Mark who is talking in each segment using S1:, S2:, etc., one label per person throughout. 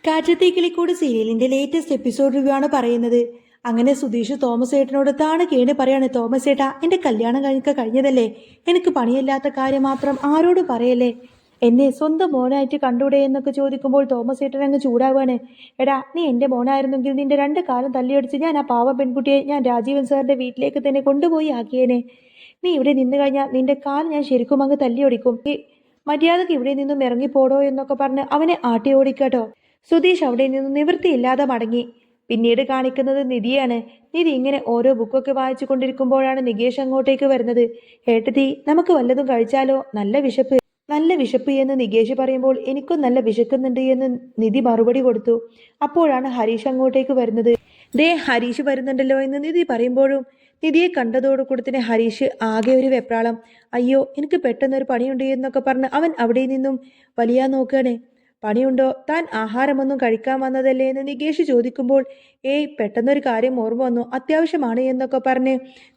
S1: കാറ്റത്തെ കിളിക്കൂട് സീരിയലിന്റെ latest episode review ആണ് പറയുന്നത്. അങ്ങനെ സുധീഷ് തോമസ് ഏട്ടനോട് താണ് കേണ് പറയാണ്, തോമസ് ഏട്ടാ എന്റെ കല്യാണം കഴിഞ്ഞതല്ലേ, എനിക്ക് പണിയില്ലാത്ത കാര്യം മാത്രം ആരോടും പറയല്ലേ, എന്നെ സ്വന്തം മോനായിട്ട് കണ്ടൂടെ എന്നൊക്കെ ചോദിക്കുമ്പോൾ തോമസ് ഏട്ടൻ അങ്ങ് ചൂടാവാണ്. എടാ, നീ എന്റെ മോനായിരുന്നെങ്കിൽ നിന്റെ രണ്ട് കാലം തല്ലിയടിച്ച് ഞാൻ ആ പാവം പെൺകുട്ടിയെ ഞാൻ രാജീവൻ സാറിന്റെ വീട്ടിലേക്ക് തന്നെ കൊണ്ടുപോയി ആക്കിയേനെ. നീ ഇവിടെ നിന്ന് കഴിഞ്ഞാൽ നിന്റെ കാൽ ഞാൻ ശരിക്കും അങ്ങ് തല്ലിയൊടിക്കും. മര്യാദക്ക് ഇവിടെ നിന്നും ഇറങ്ങിപ്പോടോ എന്നൊക്കെ പറഞ്ഞ് അവനെ ആട്ടി ഓടിക്കാട്ടോ. സുധീഷ് അവിടെ നിന്ന് നിവൃത്തിയില്ലാതെ മടങ്ങി. പിന്നീട് കാണിക്കുന്നത് നിധിയാണ്. നിധി ഇങ്ങനെ ഓരോ ബുക്കൊക്കെ വായിച്ചു കൊണ്ടിരിക്കുമ്പോഴാണ് നികേഷ് അങ്ങോട്ടേക്ക് വരുന്നത്. ഏട്ടത്തി, നമുക്ക് വല്ലതും കഴിച്ചാലോ, നല്ല വിശപ്പ് എന്ന് നികേഷ് പറയുമ്പോൾ എനിക്കും നല്ല വിശക്കുന്നുണ്ട് എന്ന് നിധി മറുപടി കൊടുത്തു. അപ്പോഴാണ് ഹരീഷ് അങ്ങോട്ടേക്ക് വരുന്നത്. ദേ, ഹരീഷ് വരുന്നുണ്ടല്ലോ എന്ന് നിധി പറയുമ്പോഴും നിധിയെ കണ്ടതോടുകൂടി തന്നെ ഹരീഷ് ആകെ ഒരു വെപ്രാളം. അയ്യോ, എനിക്ക് പെട്ടെന്നൊരു പണിയുണ്ട് എന്നൊക്കെ പറഞ്ഞ് അവൻ അവിടെ നിന്നും വലിയാൻ നോക്കുകയാണ്. പണിയുണ്ടോ, താൻ ആഹാരമൊന്നും കഴിക്കാൻ വന്നതല്ലേ എന്ന് നികേഷ് ചോദിക്കുമ്പോൾ പെട്ടെന്നൊരു കാര്യം ഓർമ്മ വന്നു, അത്യാവശ്യമാണ് എന്നൊക്കെ പറഞ്ഞ്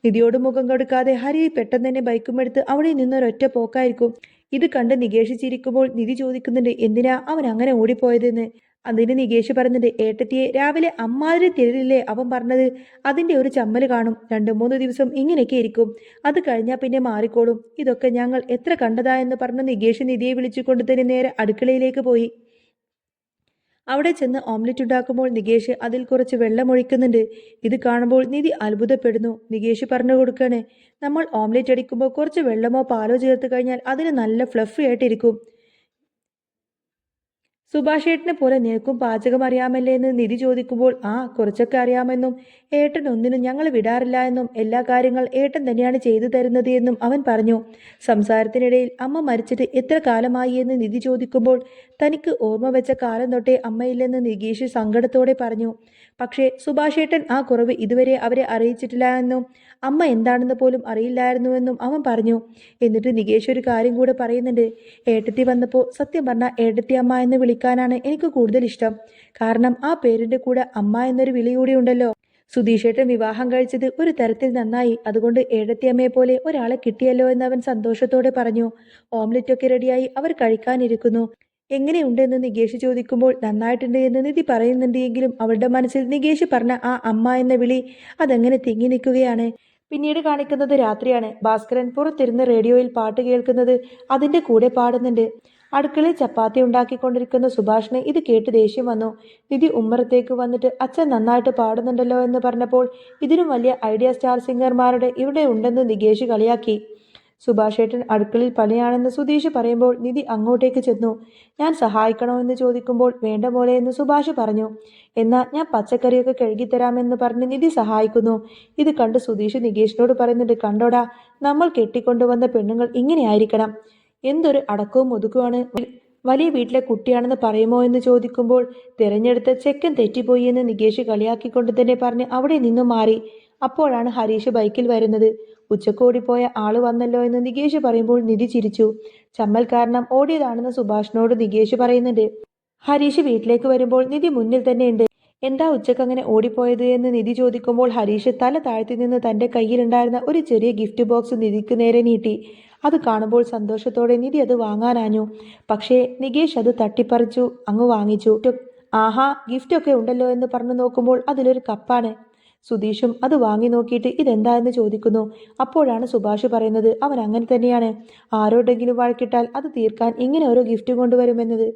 S1: നിധിയോട് മുഖം കൊടുക്കാതെ ഹരി പെട്ടെന്ന് തന്നെ ബൈക്കുമെടുത്ത് അവിടെ നിന്നൊരൊറ്റ പോക്കായിരിക്കും. ഇത് കണ്ട് നികേഷ് ചിരിക്കുമ്പോൾ നിധി ചോദിക്കുന്നുണ്ട് എന്തിനാ അവൻ അങ്ങനെ ഓടിപ്പോയതെന്ന്. അതിന് നികേഷ് പറയുന്നുണ്ട്, ഏട്ടത്തിയെ രാവിലെ അമ്മാതിരി തിരില്ലേ അവൻ പറഞ്ഞത്, അതിന്റെ ഒരു ചമ്മല് കാണും, 2-3 ദിവസം ഇങ്ങനെയൊക്കെ ഇരിക്കും, അത് കഴിഞ്ഞാൽ പിന്നെ മാറിക്കോളും, ഇതൊക്കെ ഞങ്ങൾ എത്ര കണ്ടതാ എന്ന് പറഞ്ഞ് നികേഷ് നിധിയെ വിളിച്ചുകൊണ്ട് തന്നെ നേരെ അടുക്കളയിലേക്ക് പോയി. അവിടെ ചെന്ന് ഓംലെറ്റ് ഉണ്ടാക്കുമ്പോൾ നികേഷ് അതിൽ കുറച്ച് വെള്ളം ഒഴിക്കുന്നുണ്ട്. ഇത് കാണുമ്പോൾ നിധി അത്ഭുതപ്പെടുന്നു. നികേഷ് പറഞ്ഞു കൊടുക്കാണ്, നമ്മൾ ഓംലെറ്റ് അടിക്കുമ്പോൾ കുറച്ച് വെള്ളമോ പാലോ ചേർത്ത് കഴിഞ്ഞാൽ അതിന് നല്ല ഫ്ലഫി ആയിട്ടിരിക്കും. സുഭാഷ് ഏട്ടനെ പോലെ നിനക്കും പാചകം അറിയാമല്ലേ എന്ന് നിധി ചോദിക്കുമ്പോൾ കുറച്ചൊക്കെ അറിയാമെന്നും ഏട്ടൻ ഒന്നിനും ഞങ്ങൾ വിടാറില്ല എന്നും എല്ലാ കാര്യങ്ങൾ ഏട്ടൻ തന്നെയാണ് ചെയ്തു തരുന്നത് എന്നും അവൻ പറഞ്ഞു. സംസാരത്തിനിടയിൽ അമ്മ മരിച്ചിട്ട് എത്ര കാലമായി എന്ന് നിധി ചോദിക്കുമ്പോൾ തനിക്ക് ഓർമ്മ വെച്ച കാലം തൊട്ടേ അമ്മയില്ലെന്ന് നികേഷ് സങ്കടത്തോടെ പറഞ്ഞു. പക്ഷേ സുഭാഷ് ഏട്ടൻ ആ കുറവ് ഇതുവരെ അവരെ അറിയിച്ചിട്ടില്ല എന്നും അമ്മ എന്താണെന്ന് പോലും അറിയില്ലായിരുന്നുവെന്നും അവൻ പറഞ്ഞു. എന്നിട്ട് നികേഷ് ഒരു കാര്യം കൂടെ പറയുന്നുണ്ട്, ഏട്ടത്തി വന്നപ്പോൾ സത്യം പറഞ്ഞ ഏട്ടത്തി അമ്മ എന്ന് വിളിക്കാനാണ് എനിക്ക് കൂടുതൽ ഇഷ്ടം. കാരണം ആ പേരിന്റെ കൂടെ അമ്മ എന്നൊരു വിളി കൂടി ഉണ്ടല്ലോ. സുധീഷേട്ടൻ വിവാഹം കഴിച്ചത് ഒരു തരത്തിൽ നന്നായി, അതുകൊണ്ട് ഏടത്തിയമ്മയെ പോലെ ഒരാളെ കിട്ടിയല്ലോ എന്ന് അവൻ സന്തോഷത്തോടെ പറഞ്ഞു. ഓംലെറ്റ് ഒക്കെ റെഡിയായി അവർ കഴിക്കാനിരിക്കുന്നു. എങ്ങനെയുണ്ടെന്ന് നികേഷ് ചോദിക്കുമ്പോൾ നന്നായിട്ടുണ്ട് എന്ന് നിധി പറയുന്നുണ്ട് എങ്കിലും അവളുടെ മനസ്സിൽ നികേഷ് പറഞ്ഞ ആ അമ്മ എന്ന വിളി അതെങ്ങനെ തിങ്ങി നിൽക്കുകയാണ്. പിന്നീട് കാണിക്കുന്നത് രാത്രിയാണ്. ഭാസ്കരൻ പുറത്തിരുന്ന് റേഡിയോയിൽ പാട്ട് കേൾക്കുന്നത് അതിന്റെ കൂടെ പാടുന്നുണ്ട്. അടുക്കളയിൽ ചപ്പാത്തി ഉണ്ടാക്കിക്കൊണ്ടിരിക്കുന്ന സുഭാഷിന് ഇത് കേട്ട് ദേഷ്യം വന്നു. നിധി ഉമ്മറത്തേക്ക് വന്നിട്ട് അച്ഛൻ നന്നായിട്ട് പാടുന്നുണ്ടല്ലോ എന്ന് പറഞ്ഞപ്പോൾ ഇതിനും വലിയ ഐഡിയ സ്റ്റാർ സിംഗർമാരുടെ ഇവിടെ ഉണ്ടെന്ന് നികേഷ് കളിയാക്കി. സുഭാഷ് ഏട്ടൻ അടുക്കളയിൽ പണിയാണെന്ന് സുധീഷ് പറയുമ്പോൾ നിധി അങ്ങോട്ടേക്ക് ചെന്നു. ഞാൻ സഹായിക്കണോ എന്ന് ചോദിക്കുമ്പോൾ വേണ്ട പോലെ എന്ന് സുഭാഷ് പറഞ്ഞു. എന്നാൽ ഞാൻ പച്ചക്കറിയൊക്കെ കഴുകിത്തരാമെന്ന് പറഞ്ഞ് നിധി സഹായിക്കുന്നു. ഇത് കണ്ട് സുധീഷ് നികേഷിനോട് പറയുന്നുണ്ട്, കണ്ടോടാ, നമ്മൾ കെട്ടിക്കൊണ്ടുവന്ന പെണ്ണുങ്ങൾ ഇങ്ങനെയായിരിക്കണം, എന്തൊരു അടക്കവും ഒതുക്കുവാണ്, വലിയ വീട്ടിലെ കുട്ടിയാണെന്ന് പറയുമോ എന്ന് ചോദിക്കുമ്പോൾ തിരഞ്ഞെടുത്ത ചെക്കൻ തെറ്റിപ്പോയി എന്ന് നികേഷ് കളിയാക്കിക്കൊണ്ട് തന്നെ പറഞ്ഞ് അവിടെ നിന്നും മാറി. അപ്പോഴാണ് ഹരീഷ് ബൈക്കിൽ വരുന്നത്. ഉച്ചക്ക് ഓടിപ്പോയ ആള് വന്നല്ലോ എന്ന് നികേഷ് പറയുമ്പോൾ നിധി ചിരിച്ചു. ചമ്മൽ കാരണം ഓടിയതാണെന്ന് സുഭാഷിനോട് നികേഷ് പറയുന്നുണ്ട്. ഹരീഷ് വീട്ടിലേക്ക് വരുമ്പോൾ നിധി മുന്നിൽ തന്നെയുണ്ട്. എന്താ ഉച്ചക്ക് അങ്ങനെ ഓടിപ്പോയത് എന്ന് നിധി ചോദിക്കുമ്പോൾ ഹരീഷ് തല താഴ്ത്തി നിന്ന് തന്റെ കയ്യിലുണ്ടായിരുന്ന ഒരു ചെറിയ ഗിഫ്റ്റ് ബോക്സ് നിധിക്ക് നേരെ നീട്ടി. അത് കാണുമ്പോൾ സന്തോഷത്തോടെ നിധി അത് വാങ്ങാനാഞ്ഞു. പക്ഷേ നികേഷ് അത് തട്ടിപ്പറിച്ചു അങ്ങ് വാങ്ങിച്ചു. ആഹാ, ഗിഫ്റ്റ് ഒക്കെ ഉണ്ടല്ലോ എന്ന് പറഞ്ഞു നോക്കുമ്പോൾ അതിലൊരു കപ്പാണ്. സുധീഷും അത് വാങ്ങി നോക്കിയിട്ട് ഇതെന്താ എന്ന് ചോദിക്കുന്നു. അപ്പോഴാണ് സുഭാഷ് പറയുന്നത്, അവൻ അങ്ങനെ തന്നെയാണ്, ആരോടെങ്കിലും വഴക്കിട്ടാൽ അത് തീർക്കാൻ ഇങ്ങനെ ഓരോ ഗിഫ്റ്റ് കൊണ്ടുവരുമെന്നത്.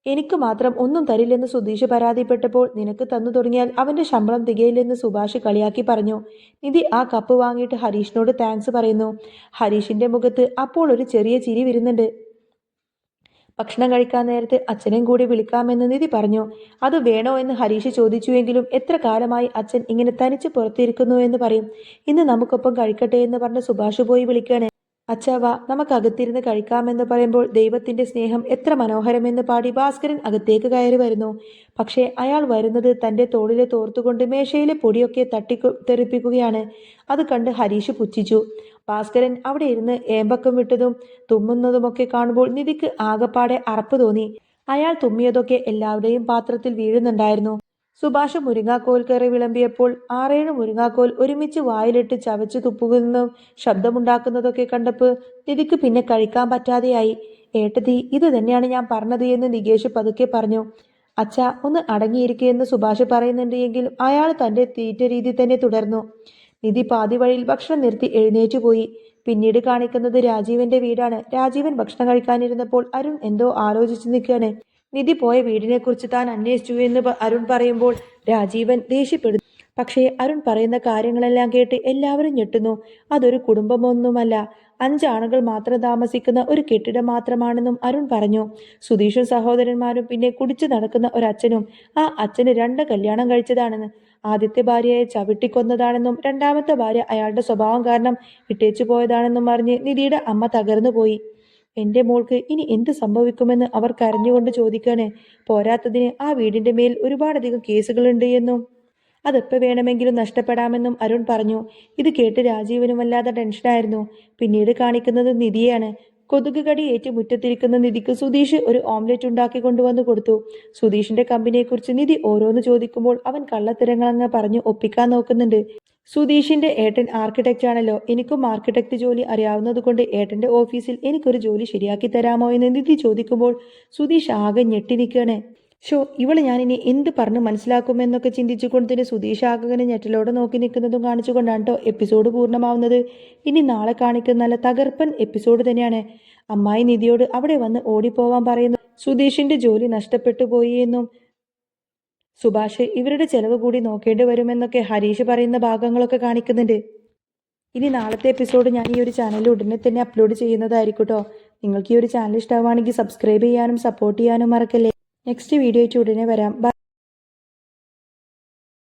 S1: എനിക്ക് മാത്രം ഒന്നും തരില്ലെന്ന് സുധീഷ് പരാതിപ്പെട്ടപ്പോൾ നിനക്ക് തന്നു തുടങ്ങിയാൽ അവന്റെ ശമ്പളം തികയില്ലെന്ന് സുഭാഷ് കളിയാക്കി പറഞ്ഞു. നിധി ആ കപ്പ് വാങ്ങിയിട്ട് ഹരീഷിനോട് താങ്ക്സ് പറയുന്നു. ഹരീഷിന്റെ മുഖത്ത് അപ്പോൾ ഒരു ചെറിയ ചിരി വരുന്നുണ്ട്. ഭക്ഷണം കഴിക്കാൻ നേരത്ത് അച്ഛനെയും കൂടി വിളിക്കാമെന്ന് നിധി പറഞ്ഞു. അത് വേണോ എന്ന് ഹരീഷ് ചോദിച്ചുവെങ്കിലും എത്ര കാലമായി അച്ഛൻ ഇങ്ങനെ തനിച്ച് പുറത്തിരിക്കുന്നു എന്ന് പറയും. ഇന്ന് നമുക്കൊപ്പം കഴിക്കട്ടെ എന്ന് പറഞ്ഞ് സുഭാഷ് പോയി വിളിക്കാണ്. അച്ഛാവാ, നമുക്ക് അകത്തിരുന്ന് കഴിക്കാമെന്ന് പറയുമ്പോൾ ദൈവത്തിന്റെ സ്നേഹം എത്ര മനോഹരമെന്ന് പാടി ഭാസ്കരൻ അകത്തേക്ക് കയറി വരുന്നു. പക്ഷേ അയാൾ വരുന്നത് തന്റെ തോളിലെ തോർത്തുകൊണ്ട് മേശയിലെ പൊടിയൊക്കെ തെറിപ്പിക്കുകയാണ്. അത് കണ്ട് ഹരീഷ് പുച്ഛിച്ചു. ഭാസ്കരൻ അവിടെ ഇരുന്ന് ഏമ്പക്കം വിട്ടതും തുമ്മുന്നതുമൊക്കെ കാണുമ്പോൾ നിധിക്ക് ആകപ്പാടെ അറപ്പ് തോന്നി. അയാൾ തുമ്മിയതൊക്കെ എല്ലാവരുടെയും പാത്രത്തിൽ വീഴുന്നുണ്ടായിരുന്നു. സുഭാഷ് മുരിങ്ങാക്കോൽ കറി വിളമ്പിയപ്പോൾ 6-7 മുരിങ്ങാക്കോൽ ഒരുമിച്ച് വായിലിട്ട് ചവച്ചു തുപ്പുന്നതും ശബ്ദമുണ്ടാക്കുന്നതൊക്കെ കണ്ടപ്പോൾ നിധിക്ക് പിന്നെ കഴിക്കാൻ പറ്റാതെയായി. ഏട്ടത്തി, ഇത് തന്നെയാണ് ഞാൻ പറഞ്ഞത് എന്ന് നികേഷ് പതുക്കെ പറഞ്ഞു. അച്ഛ ഒന്ന് അടങ്ങിയിരിക്കുകയെന്ന് സുഭാഷ് പറയുന്നുണ്ട് എങ്കിലും അയാൾ തന്റെ തീറ്റ രീതി തന്നെ തുടർന്നു. നിധി പാതി വഴിയിൽ ഭക്ഷണം നിർത്തി എഴുന്നേറ്റു പോയി. പിന്നീട് കാണിക്കുന്നത് രാജീവന്റെ വീടാണ്. രാജീവൻ ഭക്ഷണം കഴിക്കാനിരുന്നപ്പോൾ അരുൺ എന്തോ ആലോചിച്ചു നിൽക്കുകയാണ്. നിധി പോയ വീടിനെ കുറിച്ച് താൻ അന്വേഷിച്ചു എന്ന് അരുൺ പറയുമ്പോൾ രാജീവൻ ദേഷ്യപ്പെടുന്നു. പക്ഷേ അരുൺ പറയുന്ന കാര്യങ്ങളെല്ലാം കേട്ട് എല്ലാവരും ഞെട്ടുന്നു. അതൊരു കുടുംബമൊന്നുമല്ല, 5 ആണുകൾ മാത്രം താമസിക്കുന്ന ഒരു കെട്ടിടം മാത്രമാണെന്നും അരുൺ പറഞ്ഞു. സുധീഷും സഹോദരന്മാരും പിന്നെ കുടിച്ചു നടക്കുന്ന ഒരച്ഛനും. ആ അച്ഛന് 2 കല്യാണം കഴിച്ചതാണെന്ന്. ആദ്യത്തെ ഭാര്യയെ ചവിട്ടിക്കൊന്നതാണെന്നും രണ്ടാമത്തെ ഭാര്യ അയാളുടെ സ്വഭാവം കാരണം ഇട്ടേച്ചു പോയതാണെന്നും അറിഞ്ഞ് നിധിയുടെ അമ്മ തകർന്നു പോയി. എന്റെ മോൾക്ക് ഇനി എന്ത് സംഭവിക്കുമെന്ന് അവർ കരഞ്ഞുകൊണ്ട് ചോദിക്കാണ്. പോരാത്തതിന് ആ വീടിന്റെ മേൽ ഒരുപാടധികം കേസുകളുണ്ട് എന്നും അതെപ്പോൾ വേണമെങ്കിലും നഷ്ടപ്പെടാമെന്നും അരുൺ പറഞ്ഞു. ഇത് കേട്ട് രാജീവനും വല്ലാതെ ടെൻഷനായിരുന്നു. പിന്നീട് കാണിക്കുന്നത് നിധിയാണ്. കൊതുക് കടി ഏറ്റ് മുറ്റത്തിരിക്കുന്ന നിധിക്ക് സുധീഷ് ഒരു ഓംലെറ്റ് ഉണ്ടാക്കി കൊണ്ടുവന്ന് കൊടുത്തു. സുധീഷിന്റെ കമ്പനിയെക്കുറിച്ച് നിധി ഓരോന്ന് ചോദിക്കുമ്പോൾ അവൻ കള്ളത്തരങ്ങളങ്ങ് പറഞ്ഞു ഒപ്പിക്കാൻ നോക്കുന്നുണ്ട്. സുധീഷിന്റെ ഏട്ടൻ ആർക്കിടെക്റ്റ് ആണല്ലോ, എനിക്കും ആർക്കിടെക്ട് ജോലി അറിയാവുന്നതുകൊണ്ട് ഏട്ടന്റെ ഓഫീസിൽ എനിക്കൊരു ജോലി ശരിയാക്കി തരാമോ എന്ന് നിധി ചോദിക്കുമ്പോൾ സുധീഷ് ആകെ ഞെട്ടി നിൽക്കുകയാണ്. ഇവള് ഞാനിനി എന്ത് പറഞ്ഞ് മനസ്സിലാക്കുമെന്നൊക്കെ ചിന്തിച്ചുകൊണ്ട് തന്നെ സുധീഷ് ആകെ ഞെട്ടലോടെ നോക്കി നിൽക്കുന്നതും കാണിച്ചുകൊണ്ടാണ് കേട്ടോ എപ്പിസോഡ് പൂർണ്ണമാവുന്നത്. ഇനി നാളെ കാണിക്കുന്ന നല്ല തകർപ്പൻ എപ്പിസോഡ് തന്നെയാണ്. അമ്മായി നിധിയോട് അവിടെ വന്ന് ഓടിപ്പോവാൻ പറയുന്നു. സുധീഷിന്റെ ജോലി നഷ്ടപ്പെട്ടു പോയി എന്നും സുഭാഷ് ഇവരുടെ ചെലവ് കൂടി നോക്കേണ്ടി വരുമെന്നൊക്കെ ഹരീഷ് പറയുന്ന ഭാഗങ്ങളൊക്കെ കാണിക്കുന്നുണ്ട്. ഇനി നാളത്തെ എപ്പിസോഡ് ഞാൻ ഈ ഒരു ചാനലിൽ ഉടനെ തന്നെ അപ്ലോഡ് ചെയ്യുന്നതായിരിക്കും കേട്ടോ. നിങ്ങൾക്ക് ഈ ഒരു ചാനൽ ഇഷ്ടമാണെങ്കിൽ സബ്സ്ക്രൈബ് ചെയ്യാനും സപ്പോർട്ട് ചെയ്യാനും മറക്കല്ലേ. നെക്സ്റ്റ് വീഡിയോ ആയിട്ട് ഉടനെ വരാം. ബൈ.